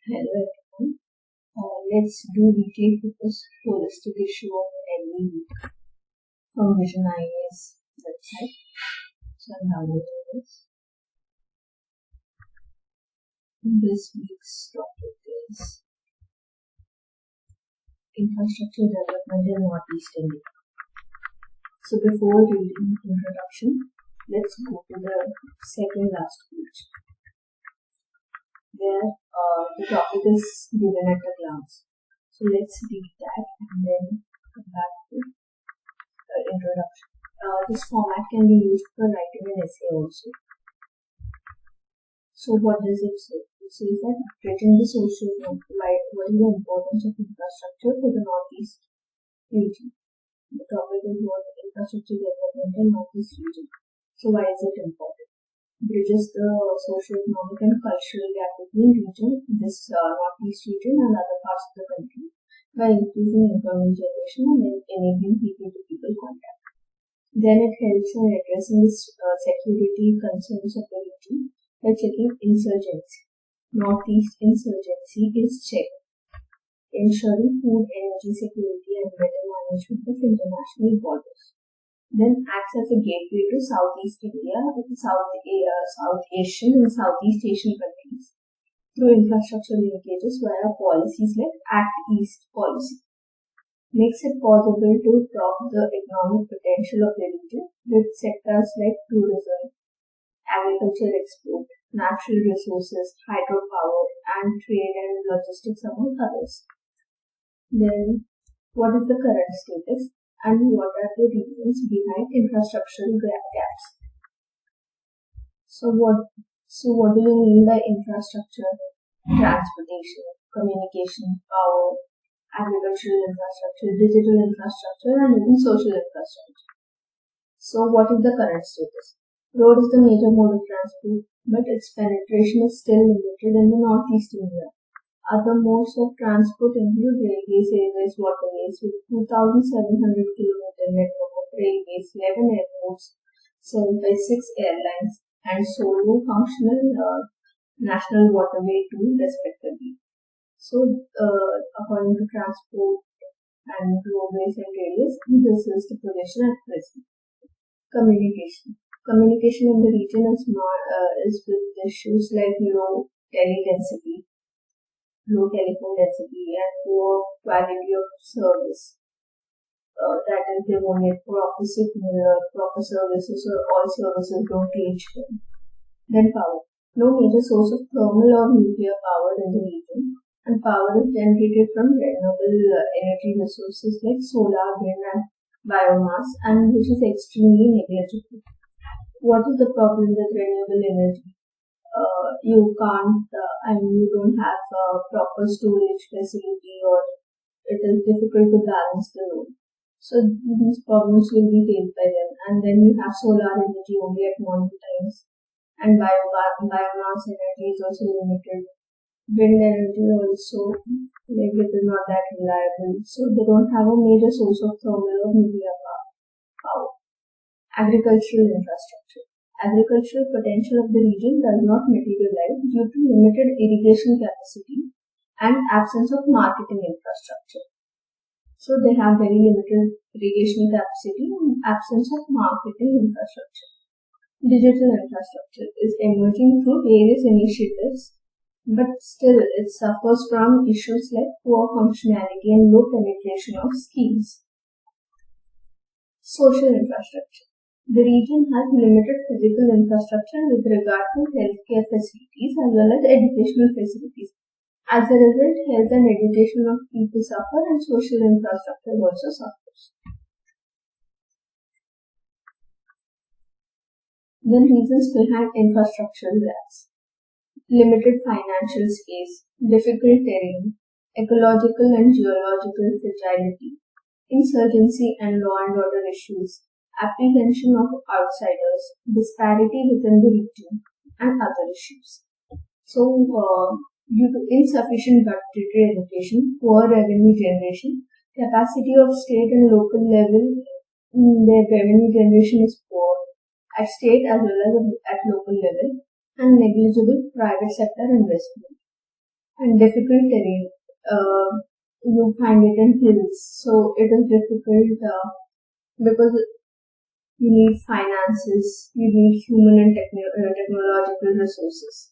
Hello everyone. Let's do detailed focus holistic issue of every week from Vision IAS website. So I'm downloading this. This week's topic is infrastructure development in Northeast India. So before reading the introduction, let's go to the second last page, where the topic is given at a glance. So let's read that and then come back to the introduction. This format can be used for writing an essay also. So what does it say? It says that updating the social what is the importance of infrastructure for the Northeast region. The topic is what infrastructure development in Northeast region. So why is it important? Bridges the socio-economic and cultural gap between this Northeast region and other parts of the country by increasing employment generation and enabling people-to-people contact. Then it helps in addressing the security concerns of the region by checking insurgency. Northeast insurgency is checked, ensuring food, energy security and better management of international borders. Then acts as a gateway to Southeast India, South Asian and Southeast Asian countries through infrastructure linkages via policies like Act East policy. Makes it possible to tap the economic potential of the region with sectors like tourism, agriculture export, natural resources, hydropower, and trade and logistics among others. Then, what is the current status and what are the reasons behind infrastructural gaps? So what do you mean by infrastructure? Transportation, communication, power, agricultural infrastructure, digital infrastructure, and even social infrastructure. So what is the current status? Road is the major mode of transport, but its penetration is still limited in the Northeast India. Other modes of transport include railways, airways, waterways, with 2,700 km network of railways, 11 airports, served by 6 airlines, and solo functional national waterway 2 respectively. So, according to transport and roadways and railways, this is the position at present. Communication. Communication in the region is with issues like low telephone density, and poor quality of service. That is, they won't get proper signal, proper services, or all services don't reach them. Then power. No major source of thermal or nuclear power in the region, and power is generated from renewable energy resources like solar, wind, and biomass, and which is extremely negligible. What is the problem with renewable energy? You can't, you don't have a proper storage facility, or it is difficult to balance the load. So these problems will be faced by them. And then you have solar energy only at morning times, and biomass energy is also limited. Wind energy also, like, it is not that reliable. So they don't have a major source of thermal or nuclear power. Agricultural infrastructure. Agricultural potential of the region does not materialize due to limited irrigation capacity and absence of marketing infrastructure. So they have very limited irrigation capacity and absence of marketing infrastructure. Digital infrastructure is emerging through various initiatives, but still it suffers from issues like poor functionality and low penetration of schemes. Social infrastructure. The region has limited physical infrastructure with regard to healthcare facilities as well as educational facilities. As a result, health and education of people suffer and social infrastructure also suffers. The reasons behind infrastructural gaps: limited financial space, difficult terrain, ecological and geological fragility, insurgency and law and order issues, apprehension of outsiders, disparity within the region, and other issues. So, due to insufficient budgetary allocation, poor revenue generation, capacity of state and local level, their revenue generation is poor at state as well as at local level, and negligible private sector investment. And difficult terrain. You find it in hills, so it is difficult because you need finances, you need human and technological resources.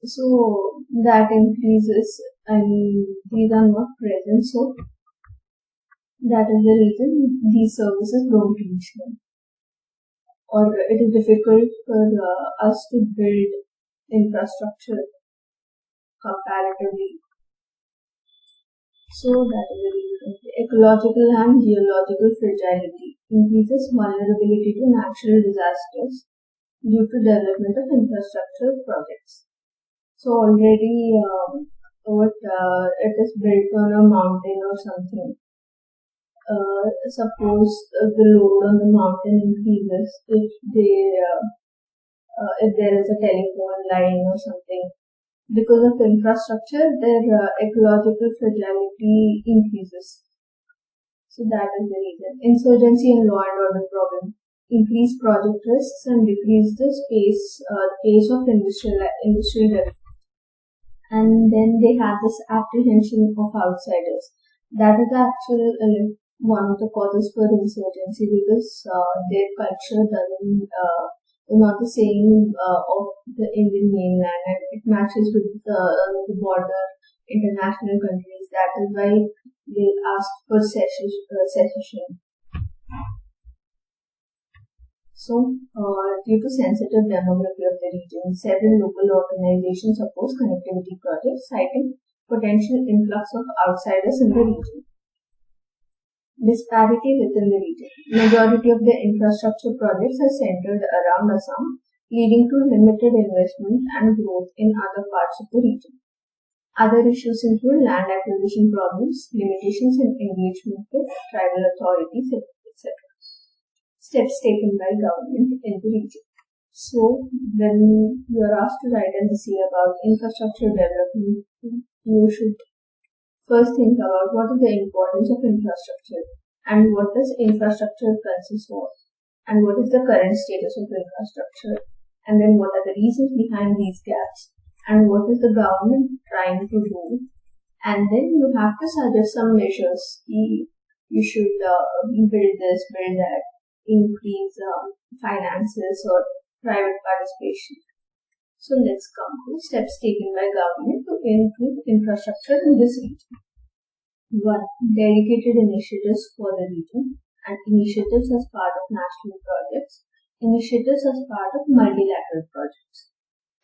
So that increases, and these are not present. So that is the reason these services don't reach them, or it is difficult for us to build infrastructure comparatively. So that is the reason. Ecological and geological fragility increases vulnerability to natural disasters due to development of infrastructure projects. So already it is built on a mountain or something. Suppose the load on the mountain increases if there is a telephone line or something. Because of the infrastructure, their ecological fragility increases. So that is the reason. Insurgency and law and order problem increase project risks and decrease the pace of industrial development. And then they have this apprehension of outsiders. That is actually one of the causes for insurgency, because their culture is not the same of the Indian mainland, and it matches with the border international countries. That is why they asked for secession. So, due to sensitive demography of the region, several local organizations oppose connectivity projects, citing potential influx of outsiders in the region. Disparity within the region. Majority of the infrastructure projects are centered around Assam, leading to limited investment and growth in other parts of the region. Other issues include land acquisition problems, limitations in engagement with tribal authorities, etc. Steps taken by government in the region. So, when you are asked to write an essay about infrastructure development, you should first think about what is the importance of infrastructure, and what does infrastructure consist of, and what is the current status of the infrastructure, and then what are the reasons behind these gaps, and what is the government trying to do, and then you have to suggest some measures. You should build this, build that, increase finances or private participation. So let's come to steps taken by government to improve infrastructure in this region. 1. Dedicated initiatives for the region, and initiatives as part of national projects, initiatives as part of multilateral projects.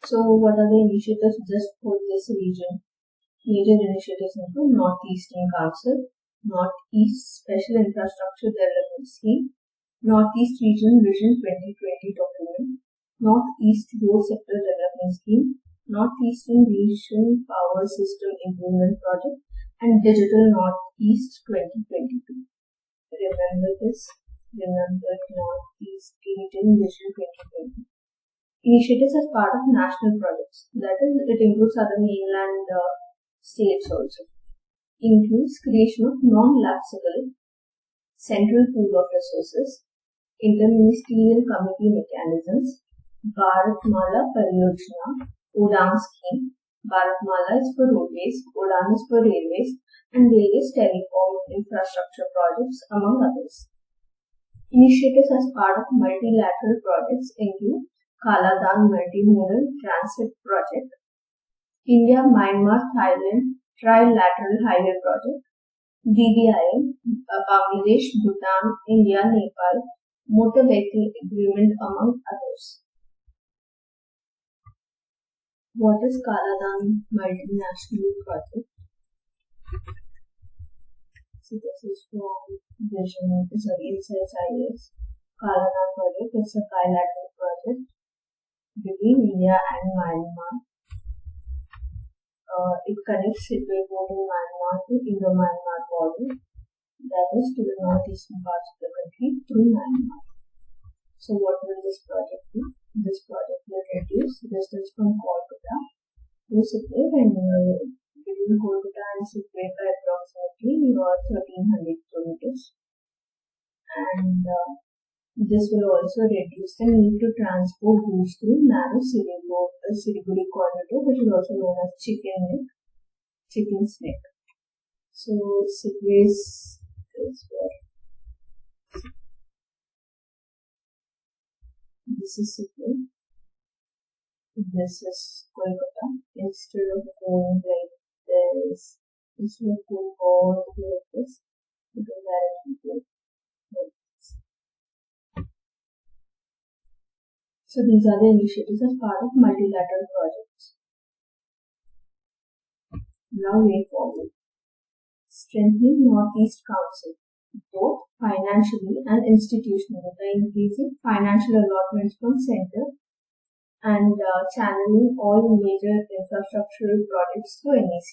So what are the initiatives just for this region? Major initiatives include Northeastern Council, Northeast Special Infrastructure Development Scheme, Northeast Region Vision 2020 document, Northeast Road Sector Development Scheme, Northeastern Region Power System Improvement Project, and Digital Northeast 2022. Remember this. Remember Northeast Region Vision 2020. Initiatives as part of national projects. That is, it includes other mainland states also. Includes creation of non-lapsable central pool of resources, interministerial committee mechanisms, Bharatmala Pariyojana, Udan scheme. Bharatmala is for roadways, Udan is for railways, and various telecom infrastructure projects, among others. Initiatives as part of multilateral projects include Kaladan Multimodal Transit Project, India-Myanmar-Thailand Trilateral Highway Project, DDIM, Bangladesh, Bhutan, India, Nepal, Motor Vehicle Agreement, among others. What is Kaladan Multinational Project? So this is from Vision, INSAIS. Kaladan Project is a bilateral project between India and Myanmar. It connects Sitwe Port in Myanmar to Indo-Myanmar border, that is to the northeastern parts of the country through Myanmar. So what will this project do? This project will reduce distance from Kolkata to Sitwe, and between Kolkata and Sitwe by approximately 1300 kilometers. And this will also reduce the need to transport goods through narrow Siliguri corridor, which is also known as Chicken Neck, chicken's neck. So sideways is where this is Sikkim, this is Kolkata. Instead of going like this, instead of going all the way like this, you can directly go like this. So these are the initiatives as part of multilateral projects. Now way forward. Strengthening Northeast Council, both financially and institutionally, by increasing financial allotments from center and channeling all major infrastructural projects to NEC.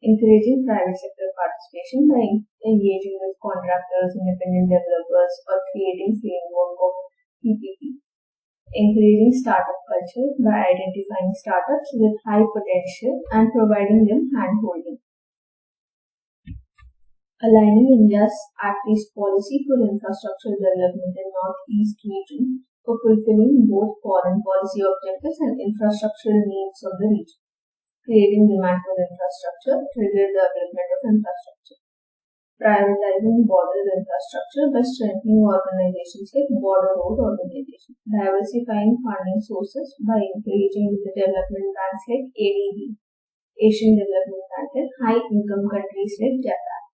Encouraging private sector participation by engaging with contractors, independent developers, or creating framework of PPP. Encouraging startup culture by identifying startups with high potential and providing them handholding. Aligning India's Act-East policy for infrastructure development in Northeast region for fulfilling both foreign policy objectives and infrastructural needs of the region. Creating demand for infrastructure, trigger development of infrastructure. Prioritizing border infrastructure by strengthening organizations like Border Road Organization. Diversifying funding sources by encouraging the development banks like ADB, Asian Development Bank, and high-income countries like Japan.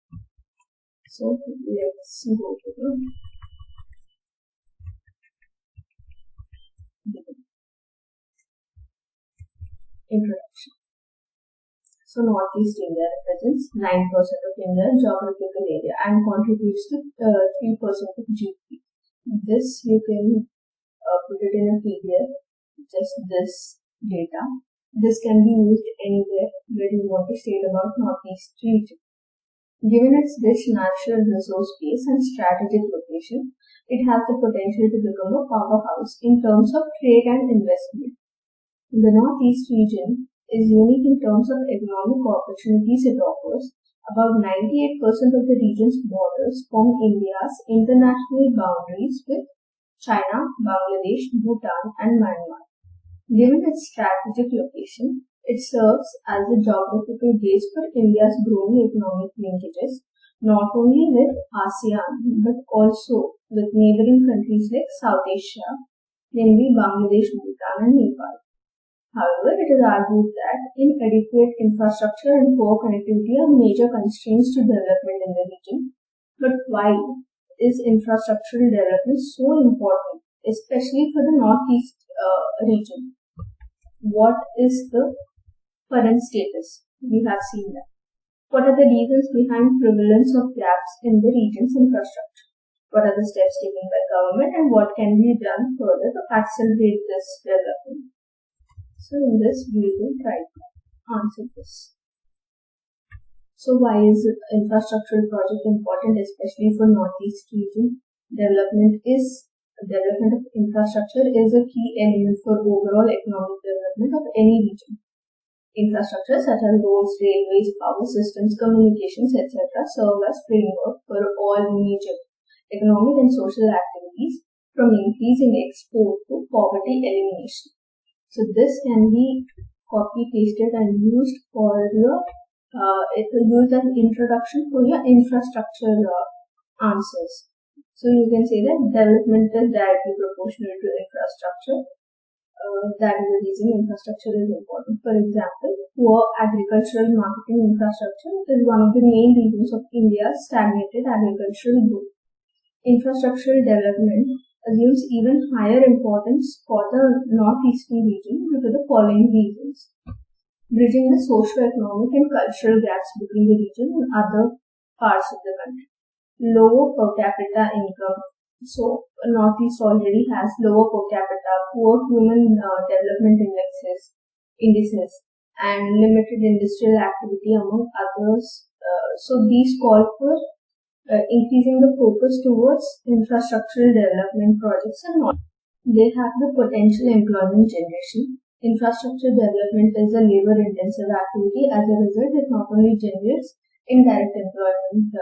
So let's go to the introduction. So Northeast India represents 9% of India's geographical area and contributes to 3% of GDP. This you can put it in a PDF, just this data. This can be used anywhere where you want to state about Northeast region. Given its rich natural resource base and strategic location, it has the potential to become a powerhouse in terms of trade and investment. The Northeast region is unique in terms of economic opportunities it offers. About 98% of the region's borders form India's international boundaries with China, Bangladesh, Bhutan, and Myanmar. Given its strategic location, it serves as a geographical base for India's growing economic linkages, not only with ASEAN but also with neighboring countries like South Asia, namely Bangladesh, Bhutan, and Nepal. However, it is argued that inadequate infrastructure and poor connectivity are major constraints to development in the region. But why is infrastructural development so important, especially for the Northeast region? What is the current status? We have seen that. What are the reasons behind prevalence of gaps in the region's infrastructure? What are the steps taken by government and what can be done further to accelerate this development? So in this we will try to answer this. So why is infrastructural project important, especially for Northeast region? Development of infrastructure is a key element for overall economic development of any region. Infrastructure such as roads, railways, power systems, communications, etc. serve as framework for all major economic and social activities, from increasing export to poverty elimination. So this can be copy-pasted and used for your it will use as introduction for your infrastructure answers. So you can say that development is directly proportional to infrastructure. That is the reason infrastructure is important. For example, poor agricultural marketing infrastructure is one of the main reasons of India's stagnated agricultural growth. Infrastructural development assumes even higher importance for the Northeastern region due to the following reasons. Bridging the socio-economic and cultural gaps between the region and other parts of the country. Lower per capita income. So, Northeast already has lower per capita, poor human development indices, and limited industrial activity among others. So, these call for increasing the focus towards infrastructural development projects and all. They have the potential employment generation. Infrastructure development is a labor-intensive activity. As a result, it not only generates indirect employment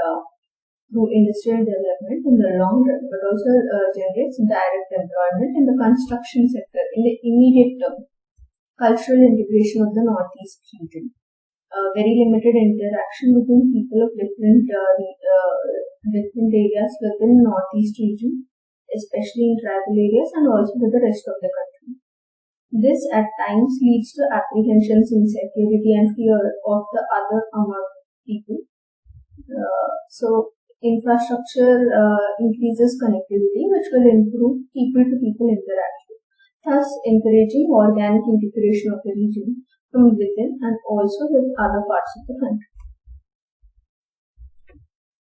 through industrial development in the long run, but also generates direct employment in the construction sector in the immediate term. Cultural integration of the Northeast region. very limited interaction between people of different areas within Northeast region, especially in tribal areas and also with the rest of the country. This at times leads to apprehensions, insecurity, and fear of the other among people. So infrastructure increases connectivity, which will improve people-to-people interaction, thus encouraging organic integration of the region from within and also with other parts of the country.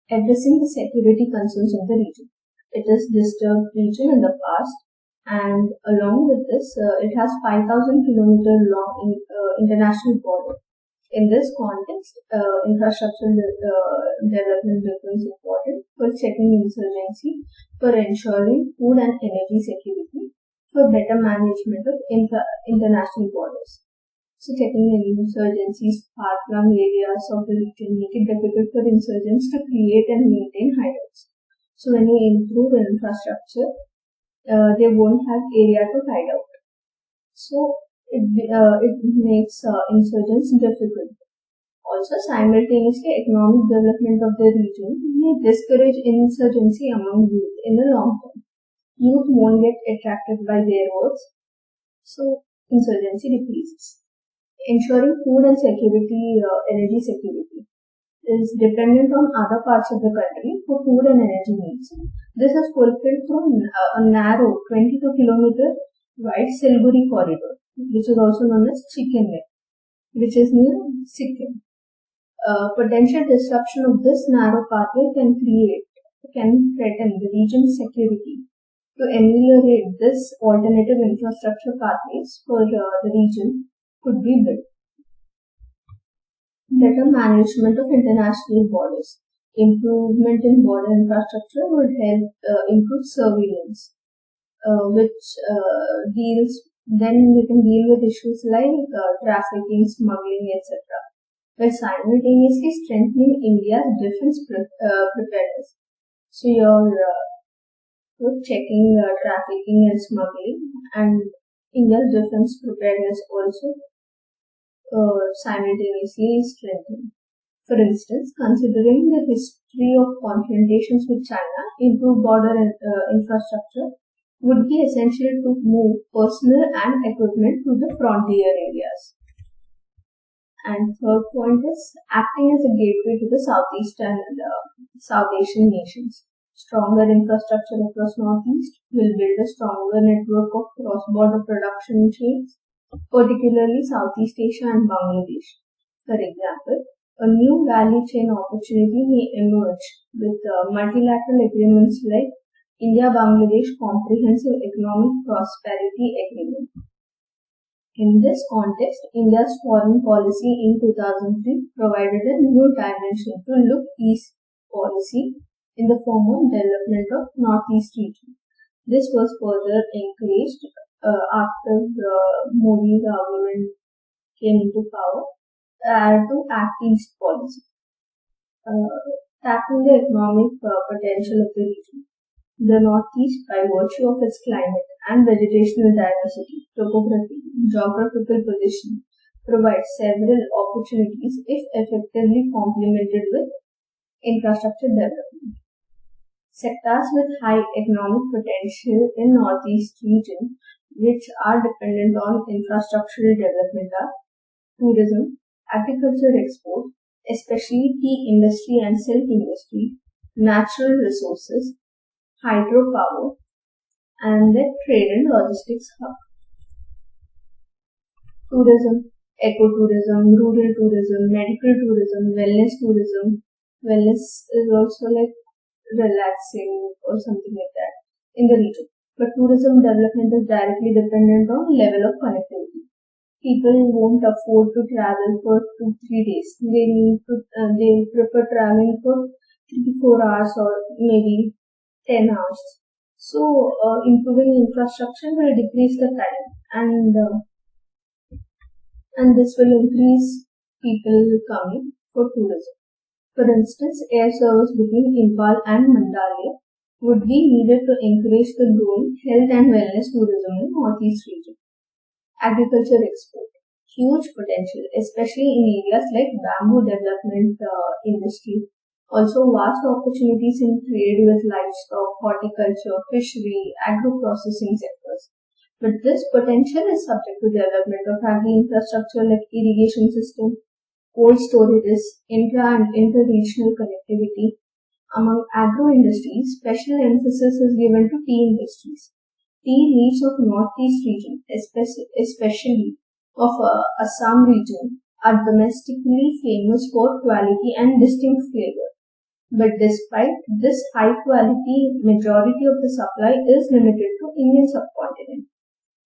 Addressing the security concerns of the region. It is disturbed region in the past, and along with this, it has 5,000 kilometer long international border. In this context, infrastructure development becomes important for checking insurgency, for ensuring food and energy security, for better management of international borders. So checking insurgencies far from areas of the region make it difficult for insurgents to create and maintain hideouts. So when you improve infrastructure, they won't have area to hide out. So it makes insurgents difficult. Also, simultaneously, economic development of the region may discourage insurgency among youth in the long term. Youth won't get attracted by their works, so insurgency decreases. Ensuring food and security, energy security, is dependent on other parts of the country for food and energy needs. This is fulfilled through a narrow 22-kilometer wide Silguri corridor, which is also known as Chicken Neck, which is near Sikkim. Potential disruption of this narrow pathway can threaten the region's security. To ameliorate this, alternative infrastructure pathways for the region could be built. Better management of international borders. Improvement in border infrastructure would help improve surveillance, which then we can deal with issues like trafficking, smuggling, etc., while simultaneously strengthening India's defense preparedness. So you're checking trafficking and smuggling, and India's defense preparedness also simultaneously strengthened. For instance, considering the history of confrontations with China, improved border infrastructure would be essential to move personnel and equipment to the frontier areas. And third point is acting as a gateway to the Southeast and South Asian nations. Stronger infrastructure across Northeast will build a stronger network of cross-border production chains, particularly Southeast Asia and Bangladesh. For example, a new value chain opportunity may emerge with multilateral agreements like India-Bangladesh Comprehensive Economic Prosperity Agreement. In this context, India's foreign policy in 2003 provided a new dimension to look east policy in the form of development of Northeast region. This was further encouraged after the Modi government came into power to Act East policy, tackling the economic potential of the region. The Northeast, by virtue of its climate and vegetational diversity, topography, geographical position, provides several opportunities if effectively complemented with infrastructure development. Sectors with high economic potential in Northeast region, which are dependent on infrastructural development, are tourism, agriculture export, especially tea industry and silk industry, natural resources, hydropower, and the trade and logistics hub. Tourism, ecotourism, rural tourism, medical tourism, wellness tourism. Wellness is also like relaxing or something like that in the region. But tourism development is directly dependent on level of connectivity. People won't afford to travel for 2-3 days. They prefer traveling for 3 to 4 hours or maybe 10 hours. So, improving infrastructure will decrease the time, and this will increase people coming for tourism. For instance, air service between Impal and Mandalay would be needed to encourage the growing health and wellness tourism in Northeast region. Agriculture export. huge potential, especially in areas like bamboo development industry. Also, vast opportunities in trade with livestock, horticulture, fishery, agro-processing sectors. But this potential is subject to development of agri-infrastructure like irrigation system, cold storages, intra and inter-regional connectivity. Among agro-industries, special emphasis is given to tea industries. Tea leaves of northeast region, especially of Assam region, are domestically famous for quality and distinct flavor. But despite this high quality, majority of the supply is limited to Indian subcontinent.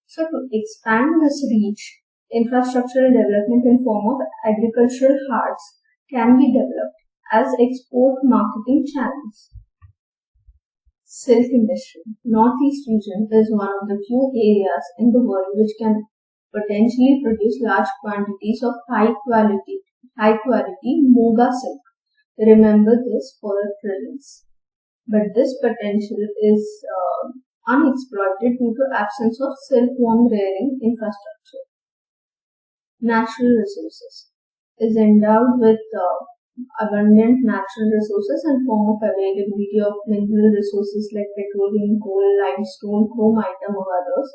So to expand this reach, infrastructural development in form of agricultural hearts can be developed as export marketing channels. Silk industry. Northeast region is one of the few areas in the world which can potentially produce large quantities of high quality Moga silk. Remember this for reference. But this potential is unexploited due to absence of silkworm rearing infrastructure. Natural resources is endowed with abundant natural resources and form of availability of mineral resources like petroleum, coal, limestone, chromite, among others.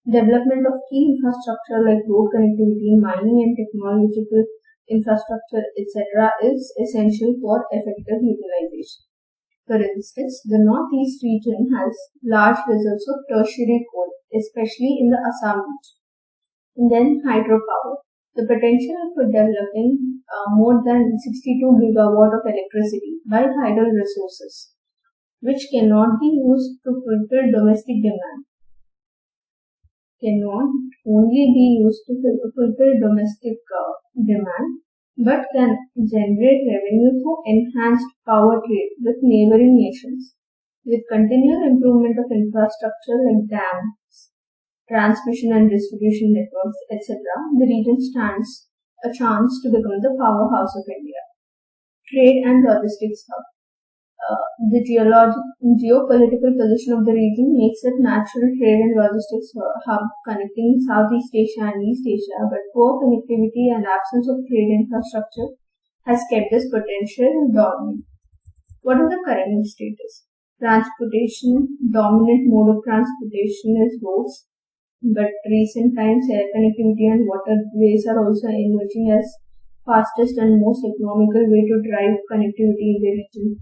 Development of key infrastructure like road connectivity, mining and technological infrastructure, etc. is essential for effective utilization. For instance, the northeast region has large reserves of tertiary coal, especially in the Assam region. And then hydropower. The potential for developing more than 62 gigawatt of electricity by tidal resources, which cannot be used to fulfill domestic demand, cannot only be used to fulfill domestic demand, but can generate revenue through enhanced power trade with neighboring nations. With continual improvement of infrastructure like dams, transmission and distribution networks, etc., the region stands a chance to become the powerhouse of India. Trade and logistics hub. The geopolitical position of the region makes it natural trade and logistics hub connecting Southeast Asia and East Asia, but poor connectivity and absence of trade infrastructure has kept this potential dormant. What is the current status? Transportation, dominant mode of transportation is roads, but recent times air connectivity and waterways are also emerging as fastest and most economical way to drive connectivity in the region.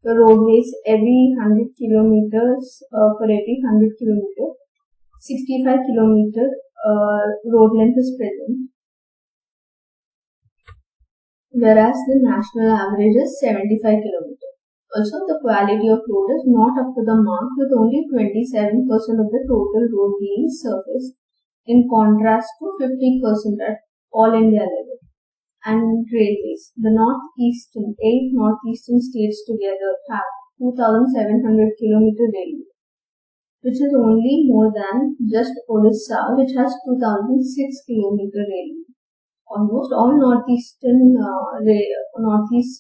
The roadways every 100 kilometers for every 100 kilometers, 65 kilometer road length is present, whereas the national average is 75 kilometers. Also, the quality of road is not up to the mark, with only 27% of the total road being surfaced, in contrast to 50% at all India level. And railways. The eight northeastern states together have 2,700 kilometer railway, which is only more than just Odisha, which has 2,006 kilometer railway. Almost all northeast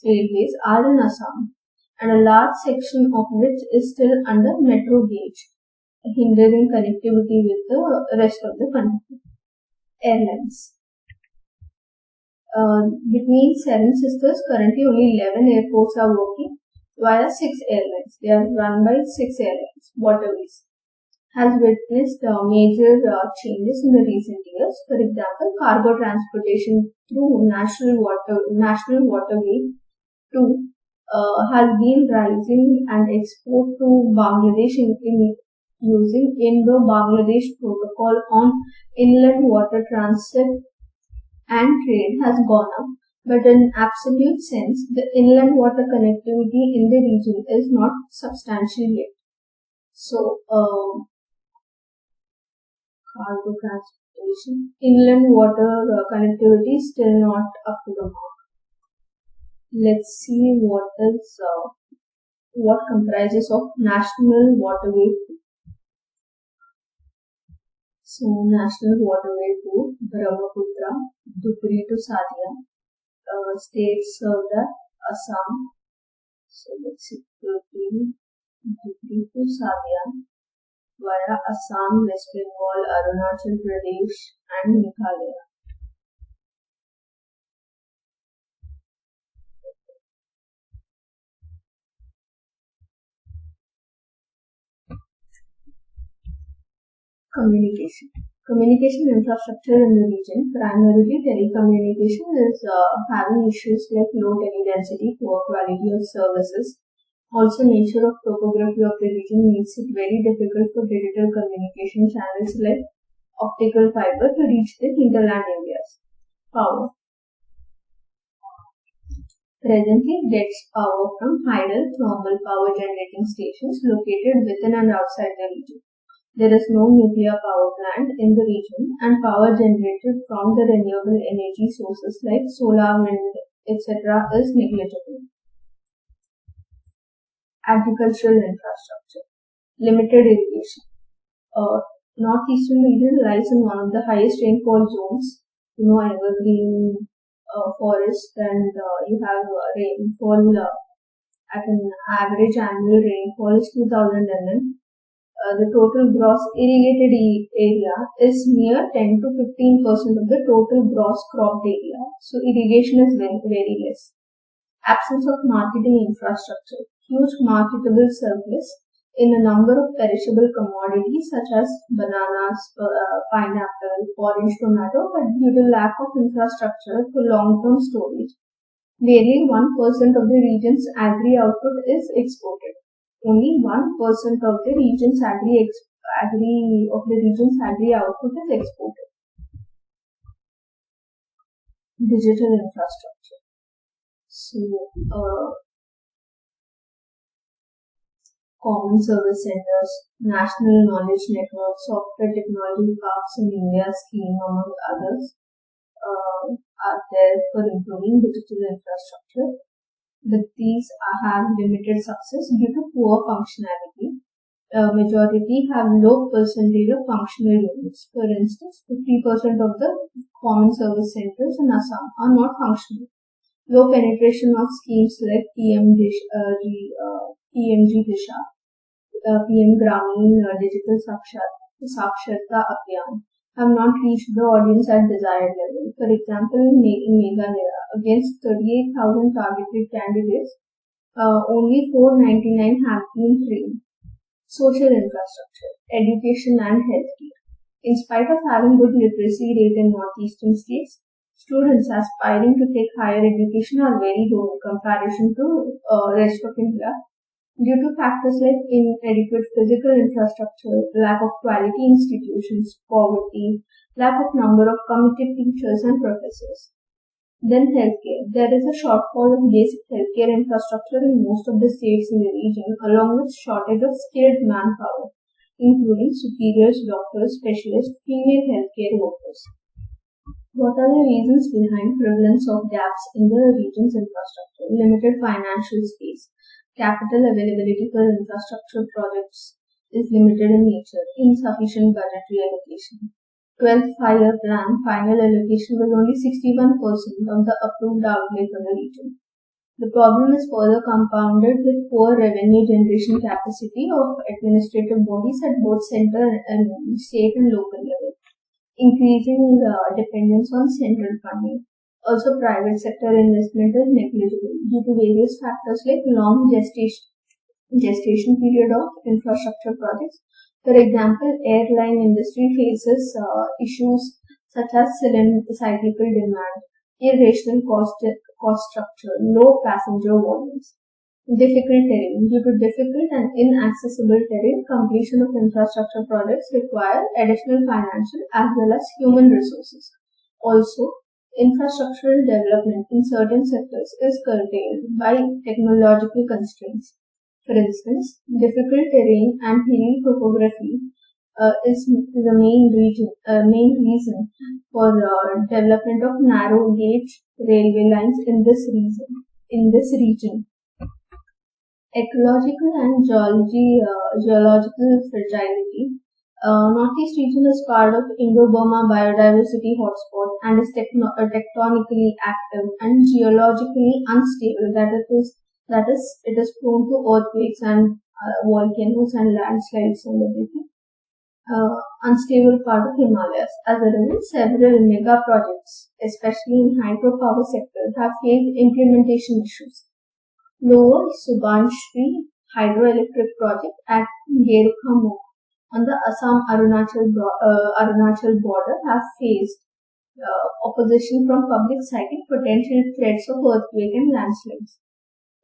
railways are in Assam, and a large section of which is still under metro gauge, hindering connectivity with the rest of the country. Airlines. Between Seven Sisters, currently only 11 airports are working via 6 airlines. They are run by 6 airlines. Waterways has witnessed major changes in the recent years. For example, cargo transportation through National Waterway 2 has been rising, and export to Bangladesh using Indo-Bangladesh Protocol on inland water transit and trade has gone up, but in absolute sense, the inland water connectivity in the region is not substantial yet. So, cargo transportation, inland water connectivity is still not up to the mark. Let's see what comprises of National Waterway. So, National Waterway 2, Brahmaputra, Dhubri to Sadia, states served at Assam. So, let's see, Dhubri to Sadia via Assam, West Bengal, Arunachal Pradesh, and Meghalaya. Communication. Communication infrastructure in the region, primarily telecommunication, is having issues like low density, poor quality of services. Also, nature of topography of the region makes it very difficult for digital communication channels like optical fiber to reach the hinterland areas. Power. Presently gets power from tidal thermal power generating stations located within and outside the region. There is no nuclear power plant in the region, and power generated from the renewable energy sources like solar, wind, etc. is negligible. Agricultural infrastructure. Limited irrigation. Northeastern region lies in one of the highest rainfall zones, evergreen forest, and you have rainfall at an average annual rainfall is 2000 mm. The total gross irrigated area is near 10 to 15% of the total gross cropped area. So irrigation is very, very less. Absence of marketing infrastructure. Huge marketable surplus in a number of perishable commodities such as bananas, pineapple, orange tomato, but due to lack of infrastructure for long-term storage, barely 1% of the region's agri output is exported. Only 1% of the region's agri output is exported. Digital infrastructure. So, common service centers, national knowledge network, software technology parks in India scheme, among others, are there for improving digital infrastructure. But these have limited success due to poor functionality. Majority have low percentage of functional units. For instance, 50% of the common service centers in Assam are not functional. Low penetration of schemes like PMG Disha, PM Gramin Digital Saksharta Abhiyan have not reached the audience at desired level. For example, in Meghalaya, against 38,000 targeted candidates, only 499 have been trained. Social infrastructure, education and healthcare. In spite of having good literacy rate in northeastern states, students aspiring to take higher education are very low in comparison to rest of India due to factors like inadequate physical infrastructure, lack of quality institutions, poverty, lack of number of committed teachers and professors. Then healthcare. There is a shortfall of basic healthcare infrastructure in most of the states in the region, along with shortage of skilled manpower, including superiors, doctors, specialists, female healthcare workers. What are the reasons behind prevalence of gaps in the region's infrastructure? Limited financial space. Capital availability for infrastructure projects is limited in nature. Insufficient budgetary allocation. 12th five-year plan final allocation was only 61% of the approved outlay for the region. The problem is further compounded with poor revenue generation capacity of administrative bodies at both center and state and local level, increasing dependence on central funding. Also, private sector investment is negligible due to various factors like long gestation period of infrastructure projects. For example, airline industry faces issues such as cyclical demand, irrational cost structure, low passenger volumes. Difficult terrain. Due to difficult and inaccessible terrain, completion of infrastructure projects require additional financial as well as human resources. Also, infrastructural development in certain sectors is curtailed by technological constraints. For instance, difficult terrain and hilly topography is the main reason for development of narrow gauge railway lines in this region. Ecological and geological fragility. Northeast region is part of Indo-Burma biodiversity hotspot and is tectonically active and geologically unstable. It is prone to earthquakes and volcanoes and landslides and everything. Unstable part of Himalayas. As a result, several mega projects, especially in hydropower sector, have faced implementation issues. Lower Subanshri hydroelectric project at Gerukhamukh on the Assam-Arunachal border have faced opposition from public citing potential threats of earthquake and landslides.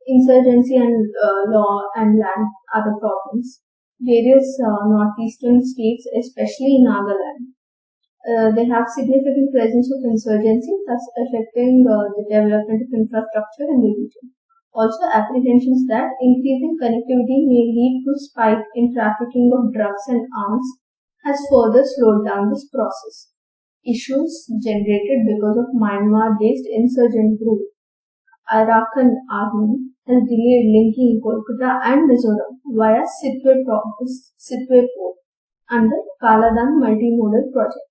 Insurgency and law and land are the problems. Various northeastern states, especially Nagaland, they have significant presence of insurgency, thus affecting the development of infrastructure in the region. Also, apprehensions that increasing connectivity may lead to spike in trafficking of drugs and arms has further slowed down this process. Issues generated because of Myanmar-based insurgent group Arakan Army has delayed linking Kolkata and Mizoram via Sitwe Port under Kaladang multimodal project.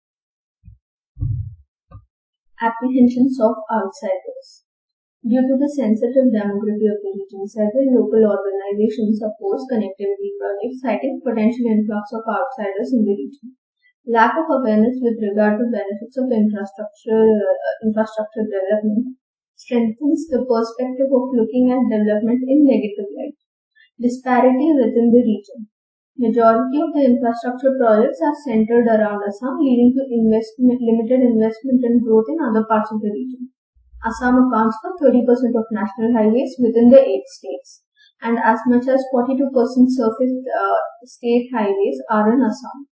Apprehensions of outsiders. Due to the sensitive demography of the region, several local organizations oppose connectivity projects, citing potential influx of outsiders in the region. Lack of awareness with regard to benefits of infrastructure development strengthens the perspective of looking at development in negative light. Disparity within the region. Majority of the infrastructure projects are centered around Assam, leading to limited investment and growth in other parts of the region. Assam accounts for 30% of national highways within the 8 states, and as much as 42% surface state highways are in Assam.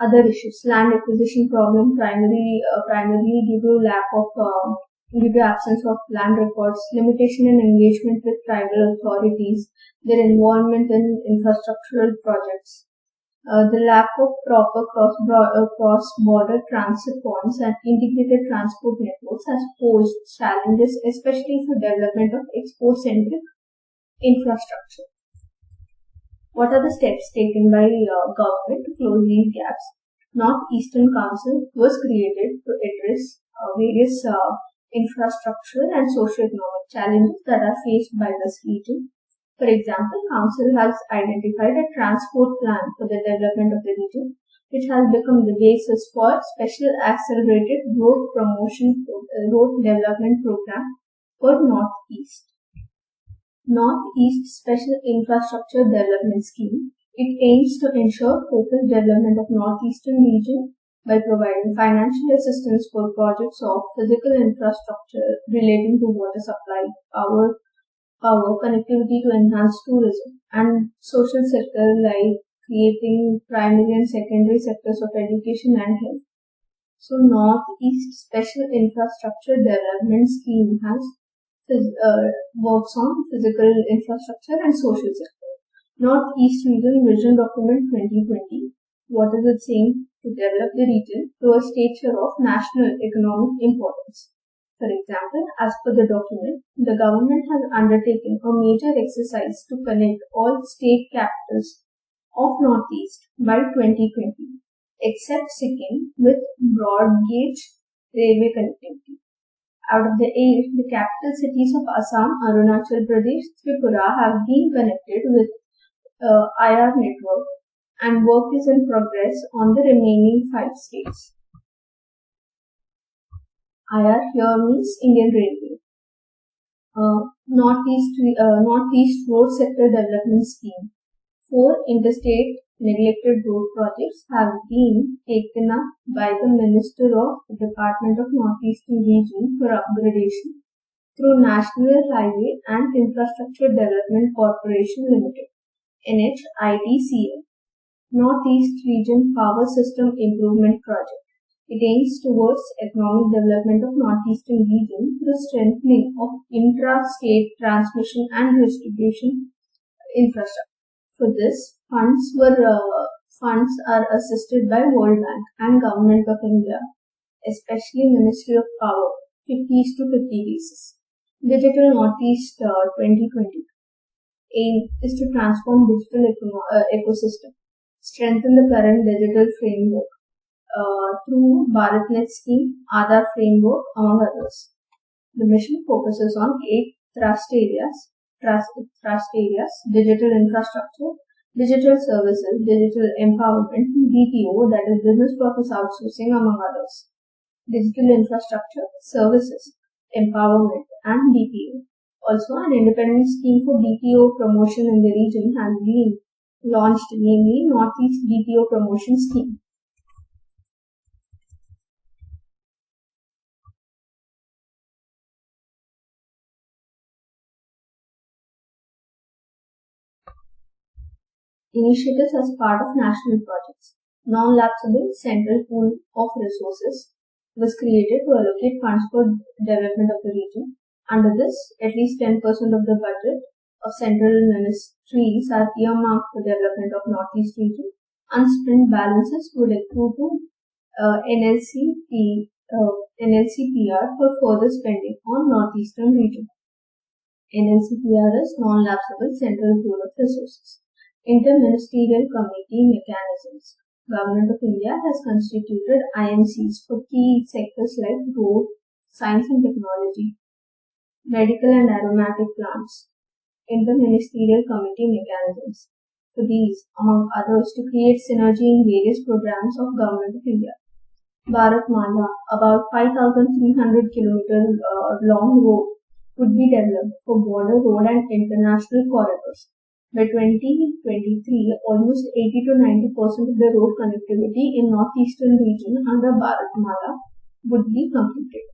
Other issues: land acquisition problem, primarily due to absence of land records, limitation in engagement with tribal authorities, their involvement in infrastructural projects, the lack of proper cross-border transit points and integrated transport networks has posed challenges, especially for development of export-centric infrastructure. What are the steps taken by government to close these gaps? North-Eastern Council was created to address various infrastructure and socio-economic challenges that are faced by this region. For example, Council has identified a transport plan for the development of the region, which has become the basis for Special Accelerated Road Development Program for Northeast. Northeast Special Infrastructure Development Scheme. It aims to ensure focused development of Northeastern region by providing financial assistance for projects of physical infrastructure relating to water supply, power, connectivity to enhance tourism, and social sector like creating primary and secondary sectors of education and health. So, Northeast Special Infrastructure Development Scheme has works on physical infrastructure and social sector. Northeast Region Vision Document 2020. What is it saying? To develop the region to a stature of national economic importance. For example, as per the document, the government has undertaken a major exercise to connect all state capitals of Northeast by 2020, except Sikkim with broad gauge railway connectivity. Out of the 8, the capital cities of Assam, Arunachal Pradesh, Tripura have been connected with IR network, and work is in progress on the remaining 5 states. IR here means Indian Railway. Northeast Road Sector Development Scheme. 4 interstate neglected road projects have been taken up by the Minister of the Department of Northeastern Region for upgradation through National Highway and Infrastructure Development Corporation Limited, NHIDCL. Northeast Region Power System Improvement Project. It aims towards economic development of Northeastern region through strengthening of intra-state transmission and distribution infrastructure. For this, funds are assisted by World Bank and Government of India, especially Ministry of Power, 50:50 basis. Digital Northeast 2020. Aim is to transform digital ecosystem. Strengthen the current digital framework through BharatNet scheme, Aadhaar framework, among others. The mission focuses on 8 thrust areas: digital infrastructure, digital services, digital empowerment, BPO, that is business process outsourcing, among others. Digital infrastructure, services, empowerment, and BPO. Also, an independent scheme for BPO promotion in the region has been launched, namely Northeast BPO Promotion Scheme. Initiatives as part of national projects. Non-lapsable central pool of resources was created to allocate funds for development of the region. Under this, at least 10% of the budget of central ministries are earmarked for development of Northeast region. Unspent balances would accrue to NLCPR for further spending on Northeastern region. NLCPR is non-lapsable central pool of resources. Interministerial committee mechanisms. Government of India has constituted IMCs for key sectors like road, science and technology, medical and aromatic plants. Interministerial committee mechanisms. For these, among others, to create synergy in various programs of Government of India. Bharatmala, about 5,300 km long road, would be developed for border road and international corridors. By 2023, almost 80 to 90% of the road connectivity in northeastern region under Bharatmala would be completed.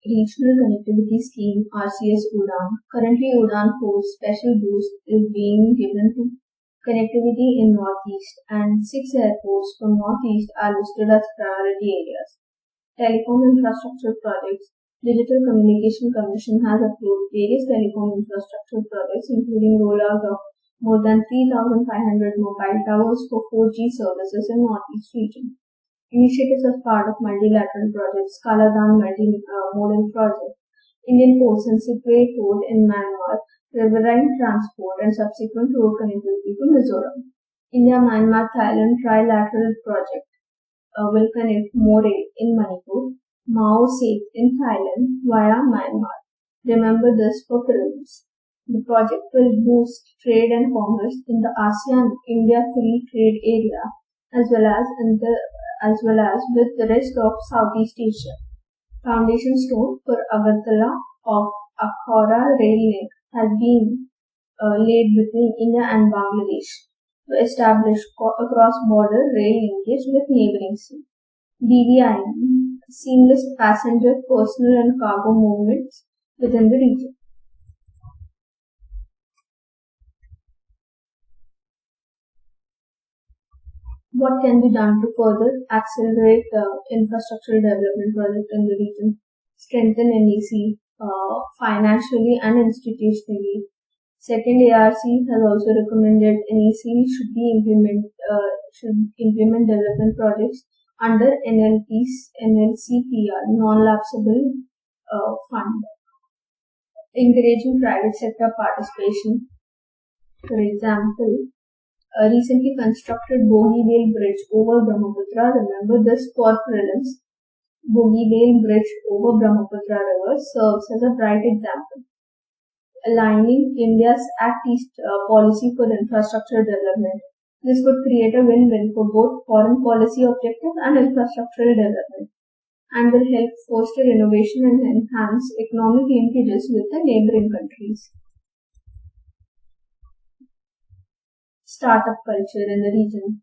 Regional Connectivity Scheme RCS Udan. Currently, Udan 4 special boost is being given to connectivity in Northeast, and 6 airports from Northeast are listed as priority areas. Telecom infrastructure projects. Digital Communication Commission has approved various telecom infrastructure projects, including rollout of more than 3,500 mobile towers for 4G services in Northeast region. Initiatives as part of multilateral projects, Kaladan Multi-Modal Project, Indian Ports and Seaway Port in Myanmar, riverine transport and subsequent road connectivity to Mizoram. India-Myanmar-Thailand Trilateral Project will connect More in Manipur, Mao Safe in Thailand via Myanmar. Remember this for films. The project will boost trade and commerce in the ASEAN-India Free Trade Area as well as with the rest of Southeast Asia. Foundation stone for Agartala of Akhora rail link has been laid between India and Bangladesh to establish a cross-border rail linkage with neighboring states. DVIM, seamless passenger, personal and cargo movements within the region. What can be done to further accelerate infrastructural development projects in the region? Strengthen NEC financially and institutionally. Second, ARC has also recommended NEC should implement development projects under NLCPR, non-lapsable fund. Encouraging private sector participation. For example, a recently constructed Bogeyvale Bridge over Brahmaputra. Remember this for prelims. Bogeyvale Bridge over Brahmaputra River serves as a bright example. Aligning India's Act East policy for infrastructure development. This would create a win-win for both foreign policy objectives and infrastructural development, and will help foster innovation and enhance economic linkages with the neighboring countries. Startup culture in the region.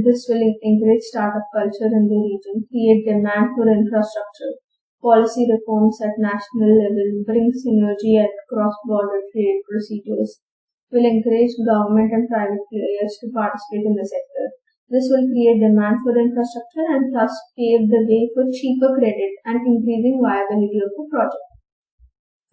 This will encourage startup culture in the region, create demand for infrastructure, policy reforms at national level, bring synergy at cross-border trade procedures, will encourage government and private players to participate in the sector. This will create demand for infrastructure and thus pave the way for cheaper credit and increasing viability of the project.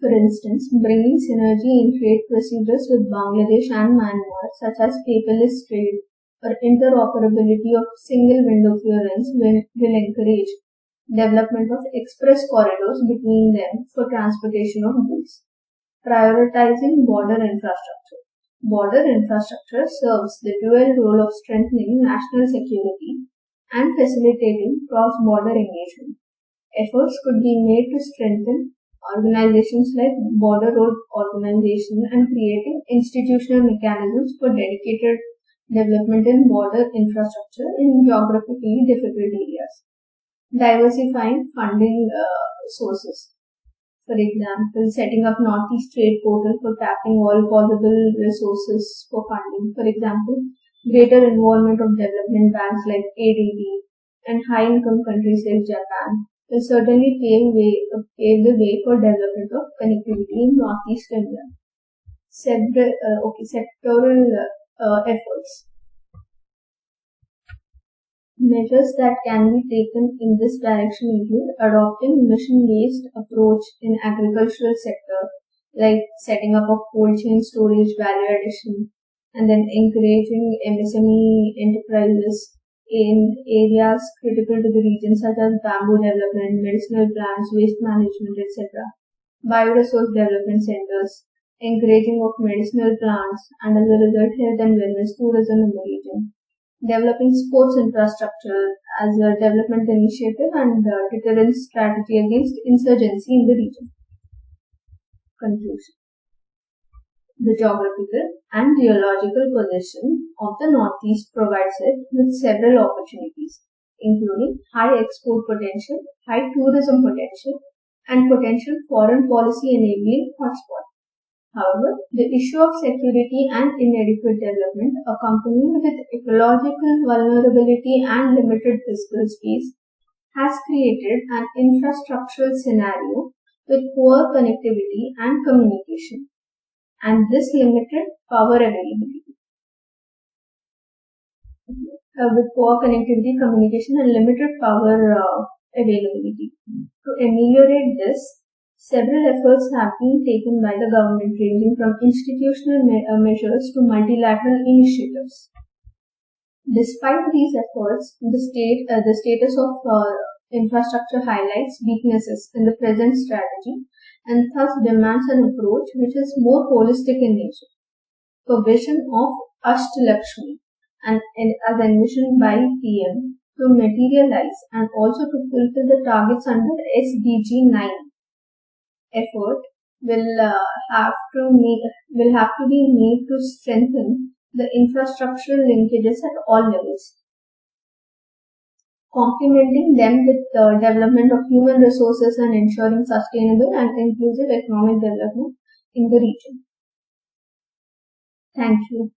For instance, bringing synergy in trade procedures with Bangladesh and Myanmar, such as paperless trade or interoperability of single window clearance, will encourage development of express corridors between them for transportation of goods. Prioritizing border infrastructure. Border infrastructure serves the dual role of strengthening national security and facilitating cross-border engagement. Efforts could be made to strengthen organizations like Border Road Organization and creating institutional mechanisms for dedicated development in border infrastructure in geographically difficult areas. Diversifying funding sources. For example, setting up Northeast Trade Portal for tapping all possible resources for funding. For example, greater involvement of development banks like ADB and high-income countries like Japan will certainly pave the way for development of connectivity in Northeast India. Sectoral efforts. Measures that can be taken in this direction include adopting mission-based approach in agricultural sector, like setting up a cold chain storage value addition, and then encouraging MSME enterprises in areas critical to the region such as bamboo development, medicinal plants, waste management, etc. Bioresource development centers, encouraging of medicinal plants, and as a result health and wellness tourism in the region. Developing sports infrastructure as a development initiative and deterrence strategy against insurgency in the region. Conclusion. The geographical and geological position of the Northeast provides it with several opportunities, including high export potential, high tourism potential, and potential foreign policy enabling hotspot. However, the issue of security and inadequate development, accompanied with ecological vulnerability and limited fiscal space, has created an infrastructural scenario with poor connectivity and communication, and this limited power availability. With poor connectivity, communication, and limited power availability. To ameliorate this, several efforts have been taken by the government, ranging from institutional measures to multilateral initiatives. Despite these efforts, the status of infrastructure highlights weaknesses in the present strategy and thus demands an approach which is more holistic in nature. Provision of Ashtalakshmi and as envisioned by PM to materialize and also to fulfill the targets under SDG 9. Effort will have to be made to strengthen the infrastructural linkages at all levels, complementing them with the development of human resources and ensuring sustainable and inclusive economic development in the region. Thank you.